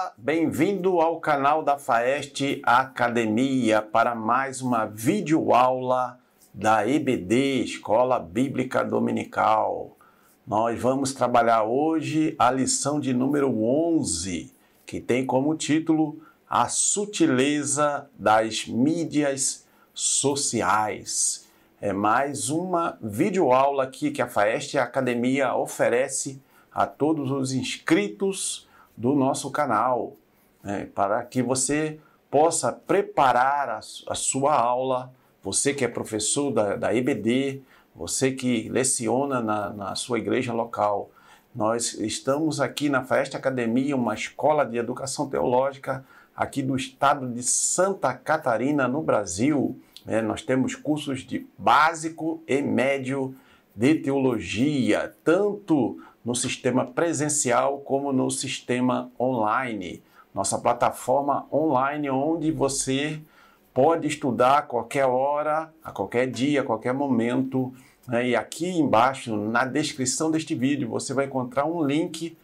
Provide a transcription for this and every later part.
Olá, bem-vindo ao canal da FAEST Academia para mais uma videoaula da EBD, Escola Bíblica Dominical. Nós vamos trabalhar hoje a lição de número 11, que tem como título A Sutileza das Mídias Sociais. É mais uma videoaula aqui que a FAEST Academia oferece a todos os inscritos do nosso canal, para que você possa preparar a sua aula, você que é professor da EBD, você que leciona na sua igreja local. Nós estamos aqui na FAEST Academia, uma escola de educação teológica aqui do estado de Santa Catarina, no Brasil. Nós temos cursos de básico e médio de teologia, tanto no sistema presencial como no sistema online. Nossa plataforma online onde você pode estudar a qualquer hora, a qualquer dia, a qualquer momento. E aqui embaixo, na descrição deste vídeo, você vai encontrar um link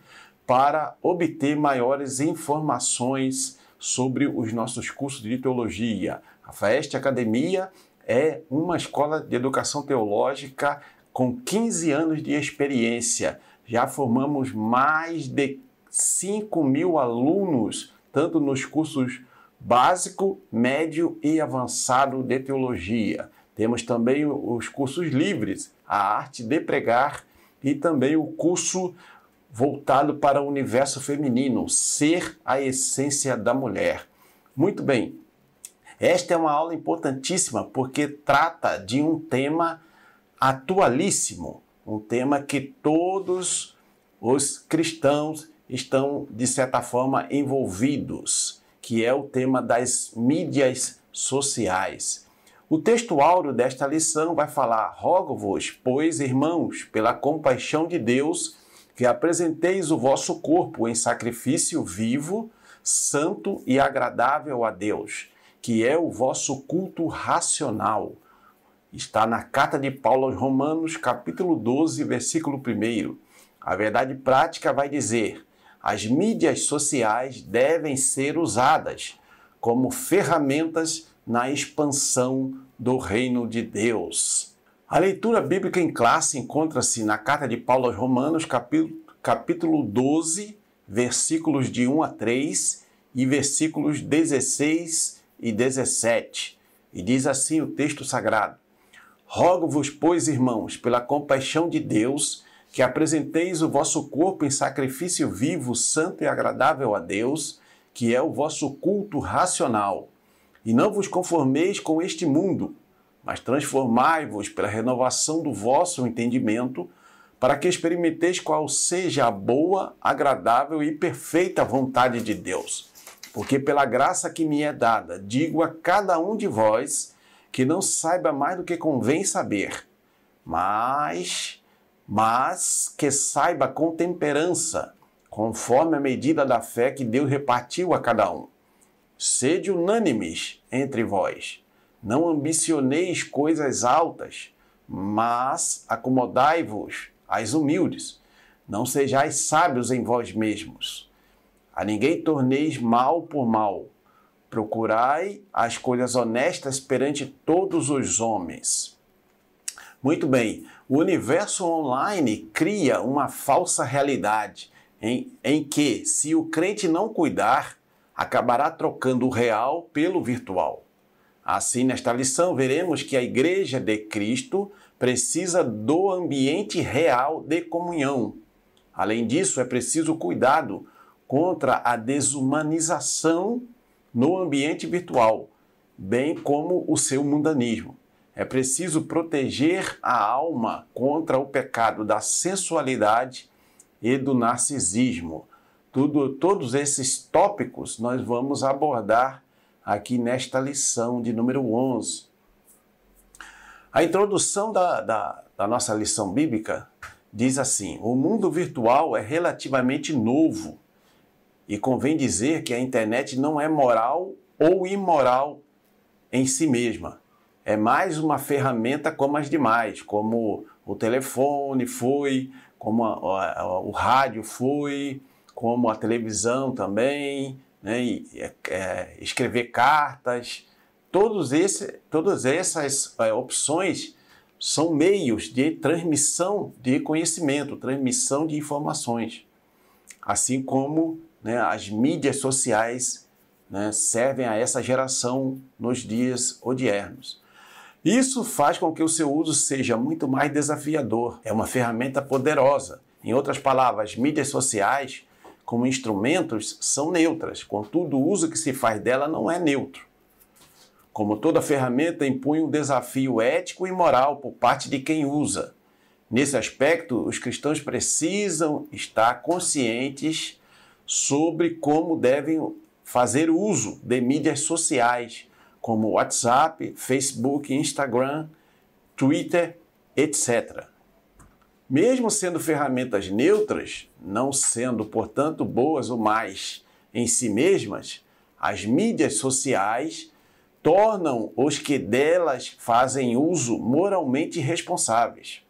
para obter maiores informações sobre os nossos cursos de teologia. A FAEST Academia é uma escola de educação teológica com 15 anos de experiência. Já formamos mais de 5.000 alunos, tanto nos cursos básico, médio e avançado de teologia. Temos também os cursos livres, a arte de pregar, e também o curso voltado para o universo feminino, Ser a Essência da Mulher. Muito bem, esta é uma aula importantíssima porque trata de um tema atualíssimo, um tema que todos os cristãos estão, de certa forma, envolvidos, que é o tema das mídias sociais. O texto áureo desta lição vai falar: rogo-vos, pois, irmãos, pela compaixão de Deus, que apresenteis o vosso corpo em sacrifício vivo, santo e agradável a Deus, que é o vosso culto racional. Está na carta de Paulo aos Romanos, capítulo 12, versículo 1. A verdade prática vai dizer: as mídias sociais devem ser usadas como ferramentas na expansão do reino de Deus. A leitura bíblica em classe encontra-se na carta de Paulo aos Romanos, capítulo 12, versículos de 1 a 3 e versículos 16 e 17. E diz assim o texto sagrado: rogo-vos, pois, irmãos, pela compaixão de Deus, que apresenteis o vosso corpo em sacrifício vivo, santo e agradável a Deus, que é o vosso culto racional. E não vos conformeis com este mundo, mas transformai-vos pela renovação do vosso entendimento, para que experimenteis qual seja a boa, agradável e perfeita vontade de Deus. Porque pela graça que me é dada, digo a cada um de vós, que não saiba mais do que convém saber, mas que saiba com temperança, conforme a medida da fé que Deus repartiu a cada um. Sede unânimes entre vós, não ambicioneis coisas altas, mas acomodai-vos às humildes. Não sejais sábios em vós mesmos. A ninguém torneis mal por mal. Procurai as coisas honestas perante todos os homens. Muito bem, o universo online cria uma falsa realidade em que, se o crente não cuidar, acabará trocando o real pelo virtual. Assim, nesta lição, veremos que a Igreja de Cristo precisa do ambiente real de comunhão. Além disso, é preciso cuidado contra a desumanização no ambiente virtual, bem como o seu mundanismo. É preciso proteger a alma contra o pecado da sensualidade e do narcisismo. Todos esses tópicos nós vamos abordar aqui nesta lição de número 11. A introdução da nossa lição bíblica diz assim: o mundo virtual é relativamente novo. E convém dizer que a internet não é moral ou imoral em si mesma. É mais uma ferramenta como as demais, como o telefone foi, como o rádio foi, como a televisão também, né, escrever cartas. Todas essas opções são meios de transmissão de conhecimento, transmissão de informações. Assim como, né, as mídias sociais, né, servem a essa geração nos dias odiernos. Isso faz com que o seu uso seja muito mais desafiador. É uma ferramenta poderosa. Em outras palavras, as mídias sociais, como instrumentos, são neutras. Contudo, o uso que se faz dela não é neutro. Como toda ferramenta, impõe um desafio ético e moral por parte de quem usa. Nesse aspecto, os cristãos precisam estar conscientes sobre como devem fazer uso de mídias sociais, como WhatsApp, Facebook, Instagram, Twitter, etc. Mesmo sendo ferramentas neutras, não sendo, portanto, boas ou mais em si mesmas, as mídias sociais tornam os que delas fazem uso moralmente responsáveis.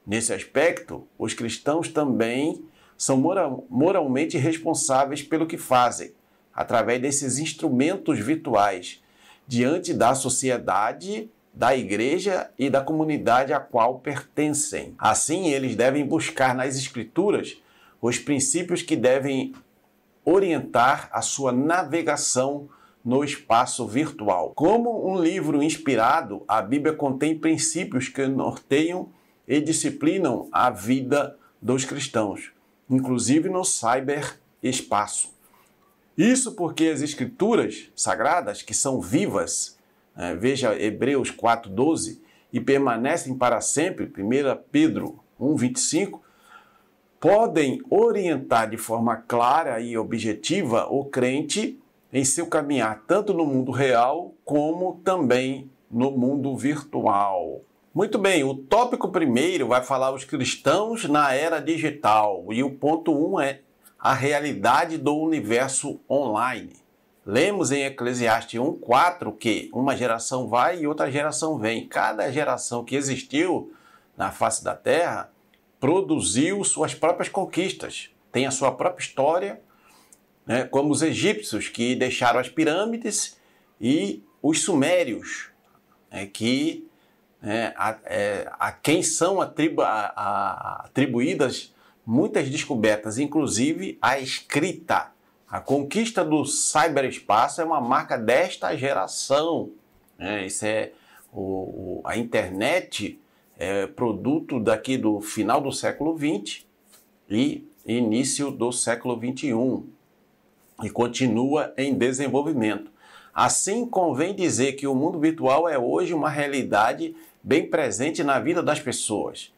Nesse aspecto, os cristãos também são moralmente responsáveis pelo que fazem, através desses instrumentos virtuais, diante da sociedade, da igreja e da comunidade a qual pertencem. Assim, eles devem buscar nas Escrituras os princípios que devem orientar a sua navegação no espaço virtual. Como um livro inspirado, a Bíblia contém princípios que norteiam e disciplinam a vida dos cristãos, inclusive no cyberespaço. Isso porque as Escrituras sagradas, que são vivas, veja Hebreus 4:12, e permanecem para sempre, 1 Pedro 1:25, podem orientar de forma clara e objetiva o crente em seu caminhar tanto no mundo real como também no mundo virtual. Muito bem, o tópico primeiro vai falar os cristãos na era digital e o ponto 1 é a realidade do universo online. Lemos em Eclesiastes 1:4 que uma geração vai e outra geração vem. Cada geração que existiu na face da Terra produziu suas próprias conquistas, tem a sua própria história, né, como os egípcios que deixaram as pirâmides e os sumérios, a quem são atribuídas muitas descobertas, inclusive a escrita. A conquista do cyberespaço é uma marca desta geração. Isso é a internet é produto daqui do final do século XX e início do século XXI e continua em desenvolvimento. Assim, convém dizer que o mundo virtual é hoje uma realidade bem presente na vida das pessoas,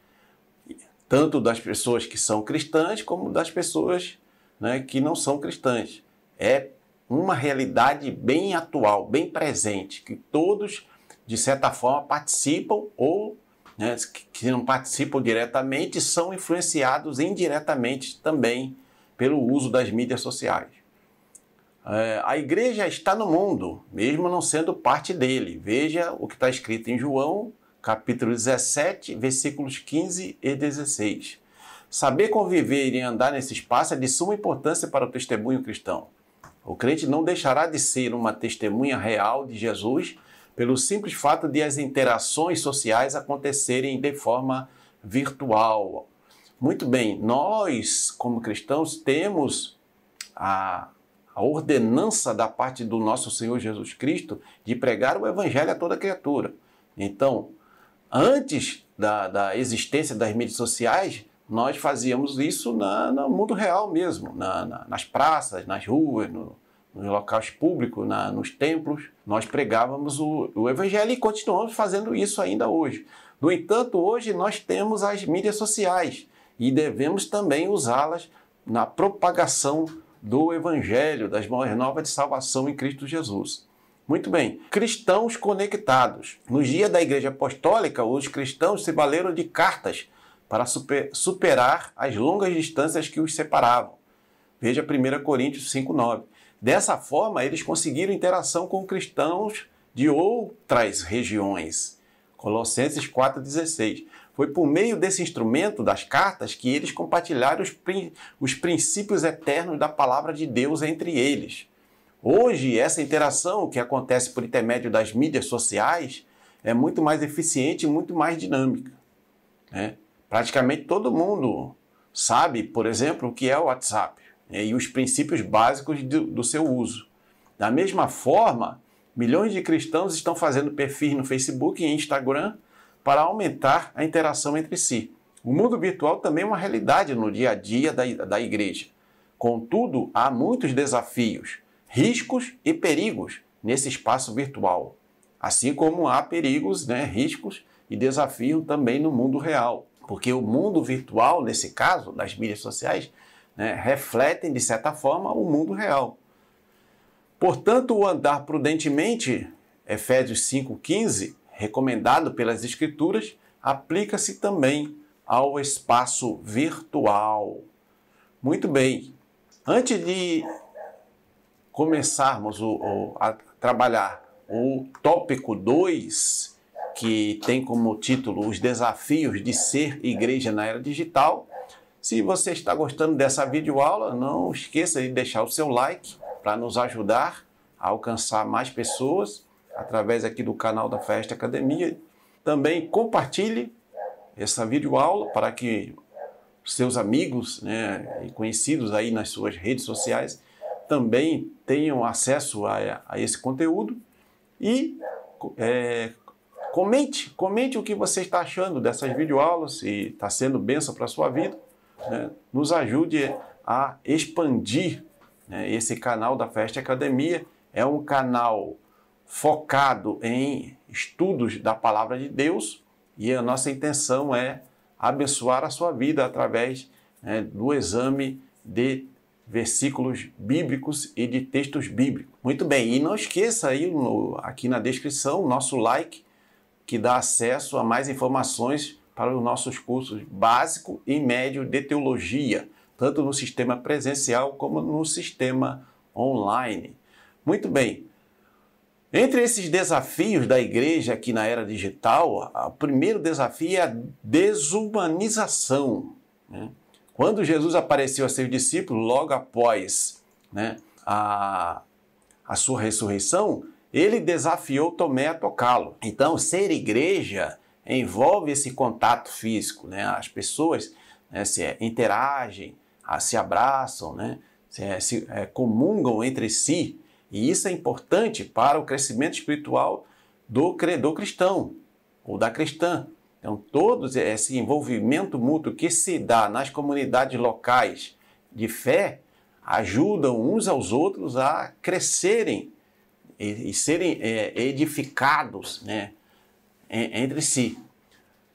tanto das pessoas que são cristãs como das pessoas, né, que não são cristãs. É uma realidade bem atual, bem presente, que todos, de certa forma, participam ou, né, que não participam diretamente, são influenciados indiretamente também pelo uso das mídias sociais. A igreja está no mundo, mesmo não sendo parte dele. Veja o que está escrito em João, capítulo 17, versículos 15 e 16. Saber conviver e andar nesse espaço é de suma importância para o testemunho cristão. O crente não deixará de ser uma testemunha real de Jesus pelo simples fato de as interações sociais acontecerem de forma virtual. Muito bem, nós, como cristãos, temos a ordenança da parte do nosso Senhor Jesus Cristo de pregar o Evangelho a toda criatura. Então, antes da existência das mídias sociais, nós fazíamos isso no mundo real mesmo, nas praças, nas ruas, nos locais públicos, nos templos. Nós pregávamos o Evangelho e continuamos fazendo isso ainda hoje. No entanto, hoje nós temos as mídias sociais e devemos também usá-las na propagação do Evangelho, das boas novas de salvação em Cristo Jesus. Muito bem, cristãos conectados. No dia da Igreja Apostólica, os cristãos se valeram de cartas para superar as longas distâncias que os separavam. Veja 1 Coríntios 5:9. Dessa forma, eles conseguiram interação com cristãos de outras regiões. Colossenses 4:16. Foi por meio desse instrumento das cartas que eles compartilharam os princípios eternos da palavra de Deus entre eles. Hoje, essa interação que acontece por intermédio das mídias sociais é muito mais eficiente e muito mais dinâmica, né? Praticamente todo mundo sabe, por exemplo, o que é o WhatsApp, né, e os princípios básicos do seu uso. Da mesma forma, milhões de cristãos estão fazendo perfis no Facebook e Instagram para aumentar a interação entre si. O mundo virtual também é uma realidade no dia a dia da igreja. Contudo, há muitos desafios, riscos e perigos nesse espaço virtual. Assim como há perigos, né, riscos e desafios também no mundo real. Porque o mundo virtual, nesse caso, das mídias sociais, né, refletem, de certa forma, o mundo real. Portanto, o andar prudentemente, Efésios 5,15, recomendado pelas Escrituras, aplica-se também ao espaço virtual. Muito bem. Antes de começarmos a trabalhar o tópico 2, que tem como título Os Desafios de Ser Igreja na Era Digital, se você está gostando dessa videoaula, não esqueça de deixar o seu like para nos ajudar a alcançar mais pessoas através aqui do canal da FAEST Academia. Também compartilhe essa videoaula para que seus amigos, né, e conhecidos aí nas suas redes sociais também tenham acesso a esse conteúdo. E comente o que você está achando dessas videoaulas, se está sendo bênção para a sua vida, né? Nos ajude a expandir, né, esse canal da FAEST Academia. É um canal focado em estudos da Palavra de Deus e a nossa intenção é abençoar a sua vida através, né, do exame de versículos bíblicos e de textos bíblicos. Muito bem, e não esqueça aí aqui na descrição o nosso like, que dá acesso a mais informações para os nossos cursos básico e médio de teologia, tanto no sistema presencial como no sistema online. Muito bem. Entre esses desafios da igreja aqui na era digital, o primeiro desafio é a desumanização, né? Quando Jesus apareceu a seus discípulos, logo após, né, a sua ressurreição, ele desafiou Tomé a tocá-lo. Então, ser igreja envolve esse contato físico, né? As pessoas, né, se interagem, se abraçam, né, comungam entre si. E isso é importante para o crescimento espiritual do cristão ou da cristã. Então, todo esse envolvimento mútuo que se dá nas comunidades locais de fé ajudam uns aos outros a crescerem e serem edificados, né, entre si.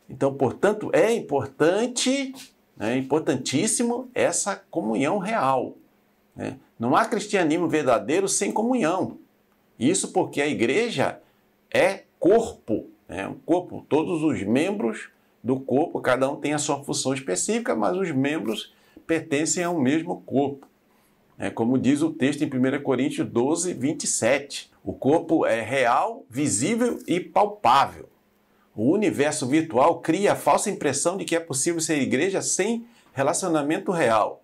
Então, portanto, é importante, né, importantíssimo essa comunhão real, né? Não há cristianismo verdadeiro sem comunhão. Isso porque a igreja é corpo, né? Um corpo, todos os membros do corpo, cada um tem a sua função específica, mas os membros pertencem ao mesmo corpo. Como diz o texto em 1 Coríntios 12, 27. O corpo é real, visível e palpável. O universo virtual cria a falsa impressão de que é possível ser igreja sem relacionamento real.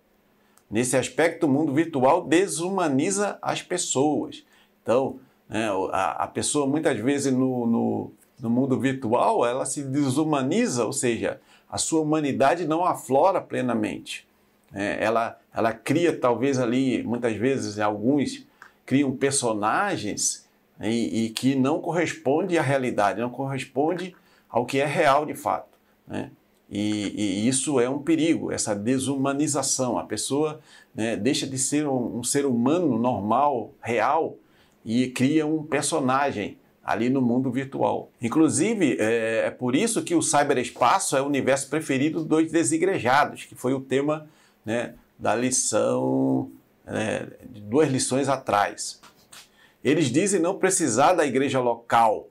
Nesse aspecto, o mundo virtual desumaniza as pessoas. Então, né, a pessoa muitas vezes no mundo virtual, ela se desumaniza, ou seja, a sua humanidade não aflora plenamente. Ela cria talvez ali, muitas vezes, alguns criam personagens e que não corresponde à realidade, não corresponde ao que é real de fato, né? E isso é um perigo, essa desumanização. A pessoa, né, deixa de ser um ser humano normal, real, e cria um personagem ali no mundo virtual. Inclusive, é por isso que o cyberespaço é o universo preferido dos desigrejados, que foi o tema, né, da lição, de 2 lições atrás. Eles dizem não precisar da igreja local,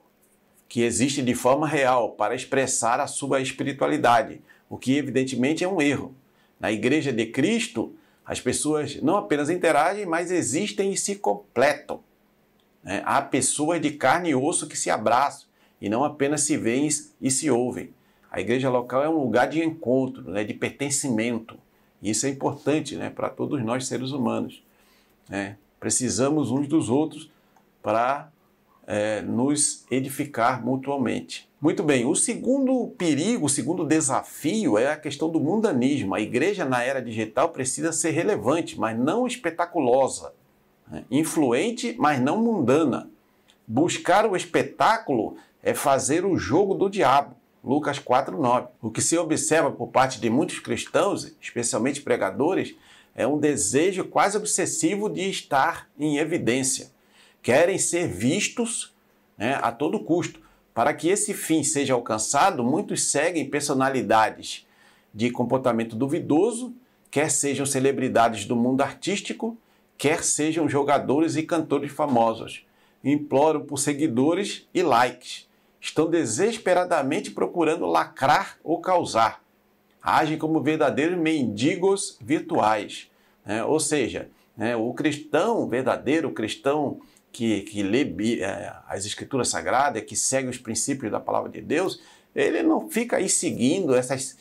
que existe de forma real para expressar a sua espiritualidade, o que evidentemente é um erro. Na Igreja de Cristo, as pessoas não apenas interagem, mas existem e se completam, né? Há pessoas de carne e osso que se abraçam e não apenas se veem e se ouvem. A igreja local é um lugar de encontro, né, de pertencimento. Isso é importante, né, para todos nós seres humanos, né? Precisamos uns dos outros para nos edificar mutuamente. Muito bem, o segundo perigo, o segundo desafio é a questão do mundanismo. A igreja na era digital precisa ser relevante, mas não espetaculosa, né? Influente, mas não mundana. Buscar o espetáculo é fazer o jogo do diabo. Lucas 4:9. O que se observa por parte de muitos cristãos, especialmente pregadores, é um desejo quase obsessivo de estar em evidência. Querem ser vistos, né, a todo custo. Para que esse fim seja alcançado, muitos seguem personalidades de comportamento duvidoso, quer sejam celebridades do mundo artístico, quer sejam jogadores e cantores famosos. Imploram por seguidores e likes. Estão desesperadamente procurando lacrar ou causar. Agem como verdadeiros mendigos virtuais, né? Ou seja, né, o cristão verdadeiro, o cristão que lê as Escrituras Sagradas, que segue os princípios da Palavra de Deus, ele não fica aí seguindo essas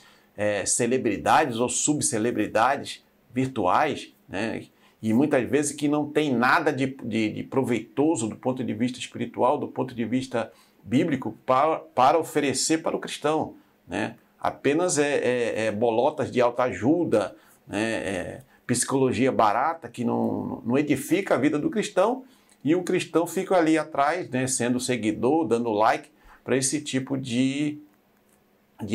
celebridades ou subcelebridades virtuais, né? E muitas vezes que não tem nada de proveitoso do ponto de vista espiritual, do ponto de vista bíblico, para oferecer para o cristão, né? Apenas bolotas de autoajuda, né? Psicologia barata que não edifica a vida do cristão, e o cristão fica ali atrás, né, sendo seguidor, dando like para esse tipo de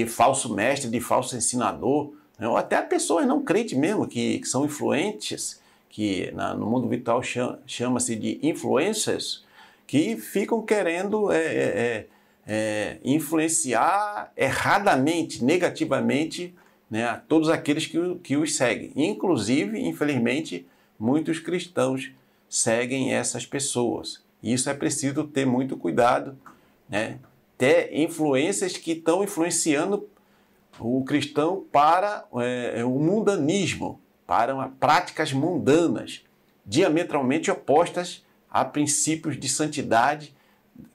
falso mestre, de falso ensinador, né? Ou até pessoas não crentes mesmo, que são influentes, que no mundo virtual chama-se de influencers, que ficam querendo influenciar erradamente, negativamente, né, a todos aqueles que os seguem. Inclusive, infelizmente, muitos cristãos seguem essas pessoas. Isso é preciso ter muito cuidado, né? Ter influências que estão influenciando o cristão para o mundanismo, para práticas mundanas, diametralmente opostas a princípios de santidade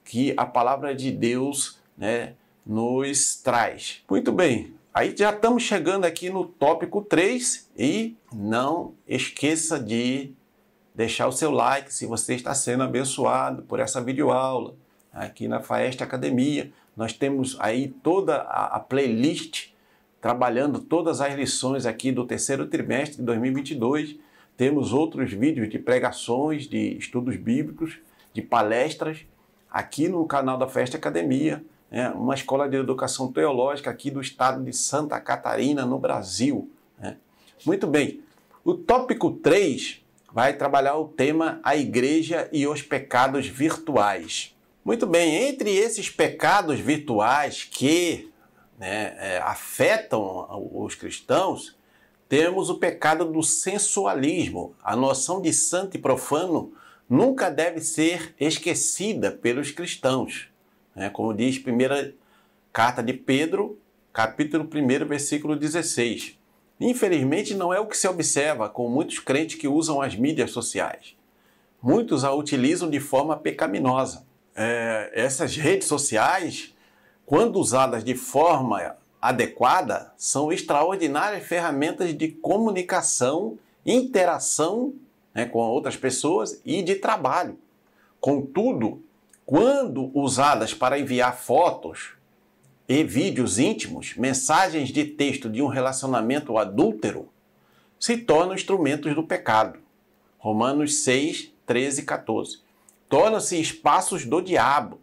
que a palavra de Deus, né, nos traz. Muito bem, aí já estamos chegando aqui no tópico 3 e não esqueça de deixar o seu like se você está sendo abençoado por essa videoaula. Aqui na Faeste Academia nós temos aí toda a playlist trabalhando todas as lições aqui do terceiro trimestre de 2022. Temos outros vídeos de pregações, de estudos bíblicos, de palestras aqui no canal da Faeste Academia, né? Uma escola de educação teológica aqui do estado de Santa Catarina, no Brasil, né? Muito bem, o tópico 3 vai trabalhar o tema a igreja e os pecados virtuais. Muito bem, entre esses pecados virtuais que, né, afetam os cristãos, temos o pecado do sensualismo. A noção de santo e profano nunca deve ser esquecida pelos cristãos, né? Como diz a primeira carta de Pedro, capítulo 1, versículo 16. Infelizmente, não é o que se observa com muitos crentes que usam as mídias sociais. Muitos a utilizam de forma pecaminosa. Essas redes sociais, quando usadas de forma adequada, são extraordinárias ferramentas de comunicação, interação, né, com outras pessoas e de trabalho. Contudo, quando usadas para enviar fotos e vídeos íntimos, mensagens de texto de um relacionamento adúltero, se tornam instrumentos do pecado. Romanos 6, 13 e 14. Tornam-se espaços do diabo.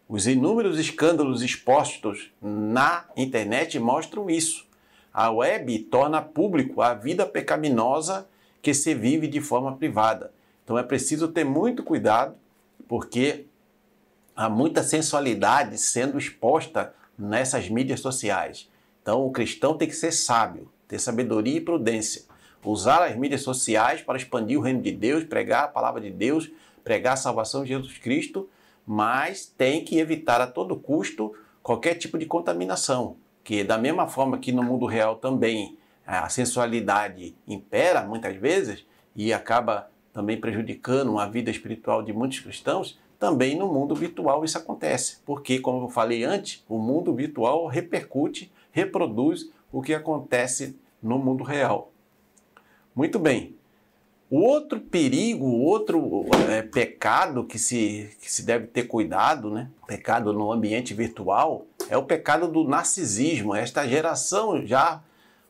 Os inúmeros escândalos expostos na internet mostram isso. A web torna público a vida pecaminosa que se vive de forma privada. Então é preciso ter muito cuidado, porque há muita sensualidade sendo exposta nessas mídias sociais. Então o cristão tem que ser sábio, ter sabedoria e prudência. Usar as mídias sociais para expandir o reino de Deus, pregar a palavra de Deus, pregar a salvação de Jesus Cristo, mas tem que evitar a todo custo qualquer tipo de contaminação, que da mesma forma que no mundo real também a sensualidade impera muitas vezes e acaba também prejudicando a vida espiritual de muitos cristãos, também no mundo virtual isso acontece. Porque, como eu falei antes, o mundo virtual repercute, reproduz o que acontece no mundo real. Muito bem. O outro perigo, o outro pecado que se deve ter cuidado, né? Pecado no ambiente virtual, é o pecado do narcisismo. Esta geração já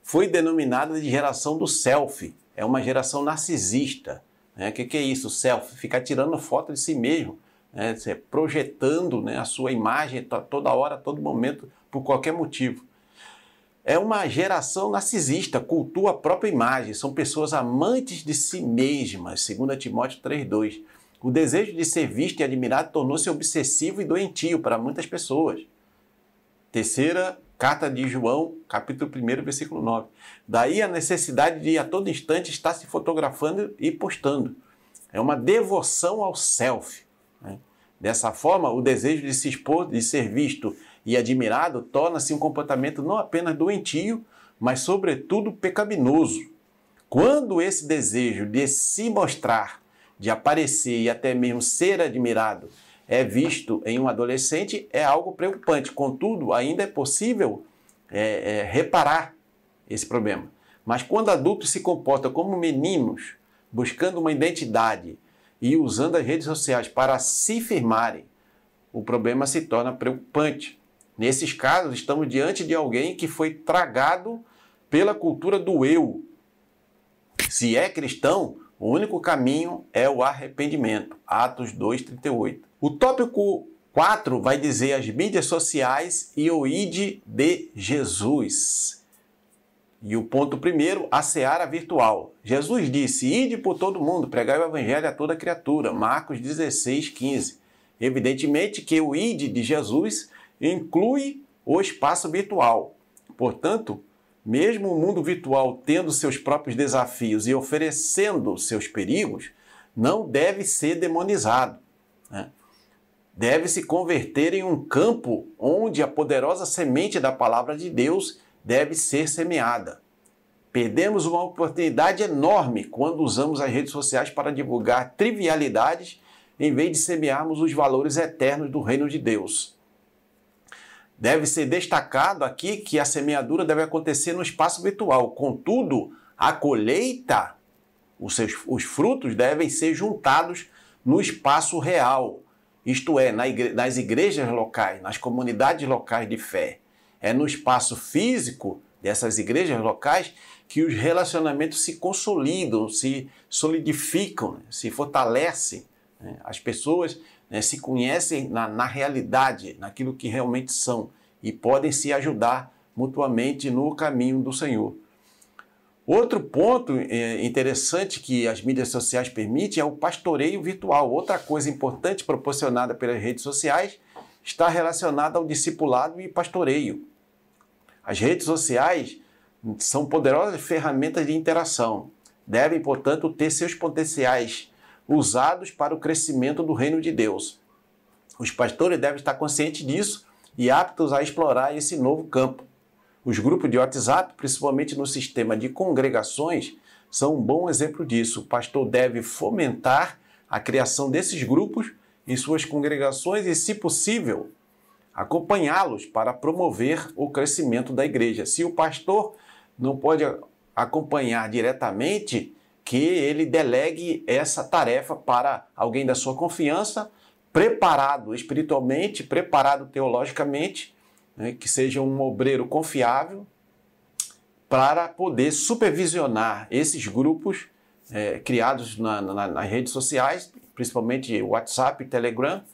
foi denominada de geração do selfie. É uma geração narcisista. O que é isso? Selfie, ficar tirando foto de si mesmo, né? Projetando, né, a sua imagem toda hora, a todo momento, por qualquer motivo. É uma geração narcisista, cultua a própria imagem, são pessoas amantes de si mesmas, 2 Timóteo 3,2. O desejo de ser visto e admirado tornou-se obsessivo e doentio para muitas pessoas. Terceira carta de João, capítulo 1, versículo 9. Daí a necessidade de a todo instante estar se fotografando e postando. É uma devoção ao selfie, né? Dessa forma, o desejo de se expor, de ser visto e admirado, torna-se um comportamento não apenas doentio, mas sobretudo pecaminoso. Quando esse desejo de se mostrar, de aparecer e até mesmo ser admirado é visto em um adolescente, é algo preocupante. Contudo, ainda é possível reparar esse problema. Mas quando adultos se comportam como meninos, buscando uma identidade e usando as redes sociais para se firmarem, o problema se torna preocupante. Nesses casos, estamos diante de alguém que foi tragado pela cultura do eu. Se é cristão, o único caminho é o arrependimento. Atos 2,38. O tópico 4 vai dizer as mídias sociais e o ide de Jesus. E o ponto primeiro, a seara virtual. Jesus disse, ide por todo mundo, pregai o evangelho a toda criatura. Marcos 16,15. Evidentemente que o ide de Jesus inclui o espaço virtual. Portanto, mesmo o mundo virtual tendo seus próprios desafios e oferecendo seus perigos, não deve ser demonizado, né? Deve se converter em um campo onde a poderosa semente da palavra de Deus deve ser semeada. Perdemos uma oportunidade enorme quando usamos as redes sociais para divulgar trivialidades em vez de semearmos os valores eternos do reino de Deus. Deve ser destacado aqui que a semeadura deve acontecer no espaço virtual. Contudo, a colheita, os frutos devem ser juntados no espaço real, isto é, nas igrejas locais, nas comunidades locais de fé. É no espaço físico dessas igrejas locais que os relacionamentos se consolidam, se solidificam, se fortalecem. As pessoas se conhecem na realidade, naquilo que realmente são, e podem se ajudar mutuamente no caminho do Senhor. Outro ponto interessante que as mídias sociais permitem é o pastoreio virtual. Outra coisa importante proporcionada pelas redes sociais está relacionada ao discipulado e pastoreio. As redes sociais são poderosas ferramentas de interação. Devem, portanto, ter seus potenciais usados para o crescimento do reino de Deus. Os pastores devem estar conscientes disso e aptos a explorar esse novo campo. Os grupos de WhatsApp, principalmente no sistema de congregações, são um bom exemplo disso. O pastor deve fomentar a criação desses grupos em suas congregações e, se possível, acompanhá-los para promover o crescimento da igreja. Se o pastor não pode acompanhar diretamente, que ele delegue essa tarefa para alguém da sua confiança, preparado espiritualmente, preparado teologicamente, né, que seja um obreiro confiável, para poder supervisionar esses grupos criados nas redes sociais, principalmente WhatsApp e Telegram,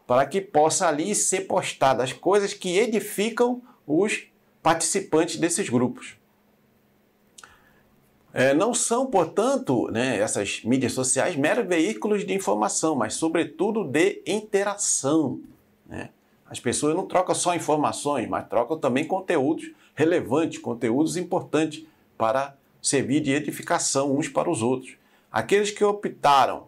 para que possa ali ser postadas coisas que edificam os participantes desses grupos. Não são, portanto, essas mídias sociais meros veículos de informação, mas, sobretudo, de interação, né? As pessoas não trocam só informações, mas trocam também conteúdos relevantes, conteúdos importantes para servir de edificação uns para os outros. Aqueles que optaram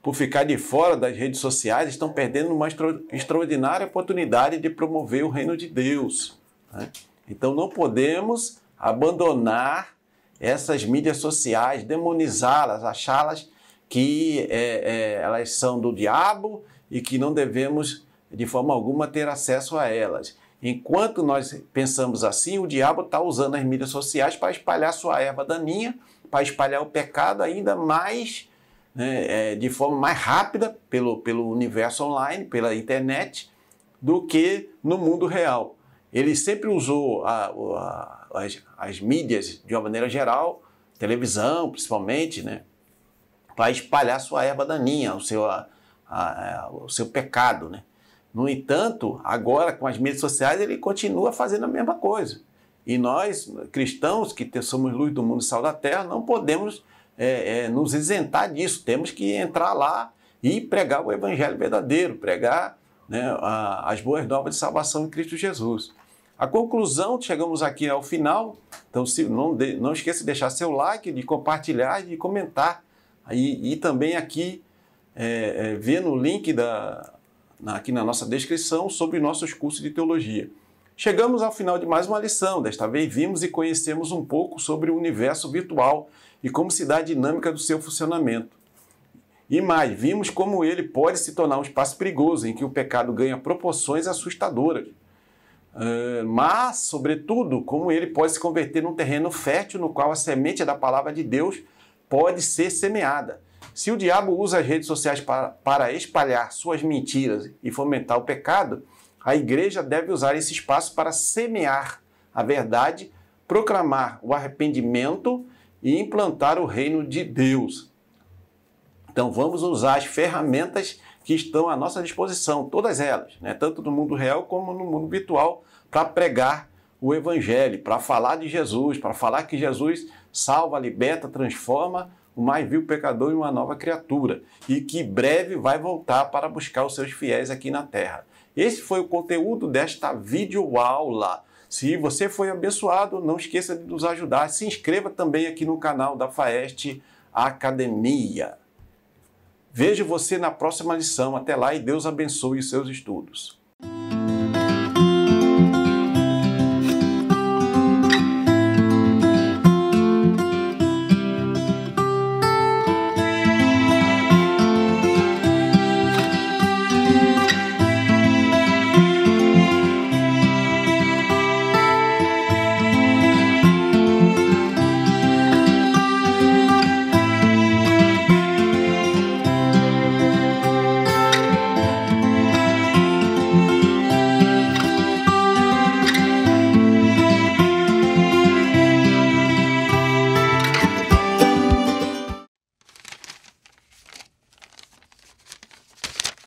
por ficar de fora das redes sociais estão perdendo uma extraordinária oportunidade de promover o reino de Deus, né? Então não podemos abandonar essas mídias sociais, demonizá-las, achá-las que elas são do diabo e que não devemos, de forma alguma, ter acesso a elas. Enquanto nós pensamos assim, o diabo está usando as mídias sociais para espalhar sua erva daninha, para espalhar o pecado ainda mais, né, de forma mais rápida pelo universo online, pela internet, do que no mundo real. Ele sempre usou as mídias de uma maneira geral, televisão principalmente, né, para espalhar sua erva daninha, o seu pecado, né? No entanto, agora com as mídias sociais ele continua fazendo a mesma coisa. E nós, cristãos, que somos luz do mundo e sal da terra, não podemos nos isentar disso. Temos que entrar lá e pregar o evangelho verdadeiro, pregar, né, as boas novas de salvação em Cristo Jesus. A conclusão, chegamos aqui ao final, então não esqueça de deixar seu like, de compartilhar e de comentar. E também aqui ver no link aqui na nossa descrição sobre nossos cursos de teologia. Chegamos ao final de mais uma lição. Desta vez vimos e conhecemos um pouco sobre o universo virtual e como se dá a dinâmica do seu funcionamento. E mais, vimos como ele pode se tornar um espaço perigoso em que o pecado ganha proporções assustadoras. Mas, sobretudo, como ele pode se converter num terreno fértil no qual a semente da palavra de Deus pode ser semeada. Se o diabo usa as redes sociais para espalhar suas mentiras e fomentar o pecado, a igreja deve usar esse espaço para semear a verdade, proclamar o arrependimento e implantar o reino de Deus. Então vamos usar as ferramentas que estão à nossa disposição, todas elas, né? Tanto no mundo real como no mundo virtual, para pregar o evangelho, para falar de Jesus, para falar que Jesus salva, liberta, transforma o mais vil pecador em uma nova criatura e que breve vai voltar para buscar os seus fiéis aqui na terra. Esse foi o conteúdo desta videoaula. Se você foi abençoado, não esqueça de nos ajudar. Se inscreva também aqui no canal da FAEST Academia. Vejo você na próxima lição. Até lá e Deus abençoe os seus estudos.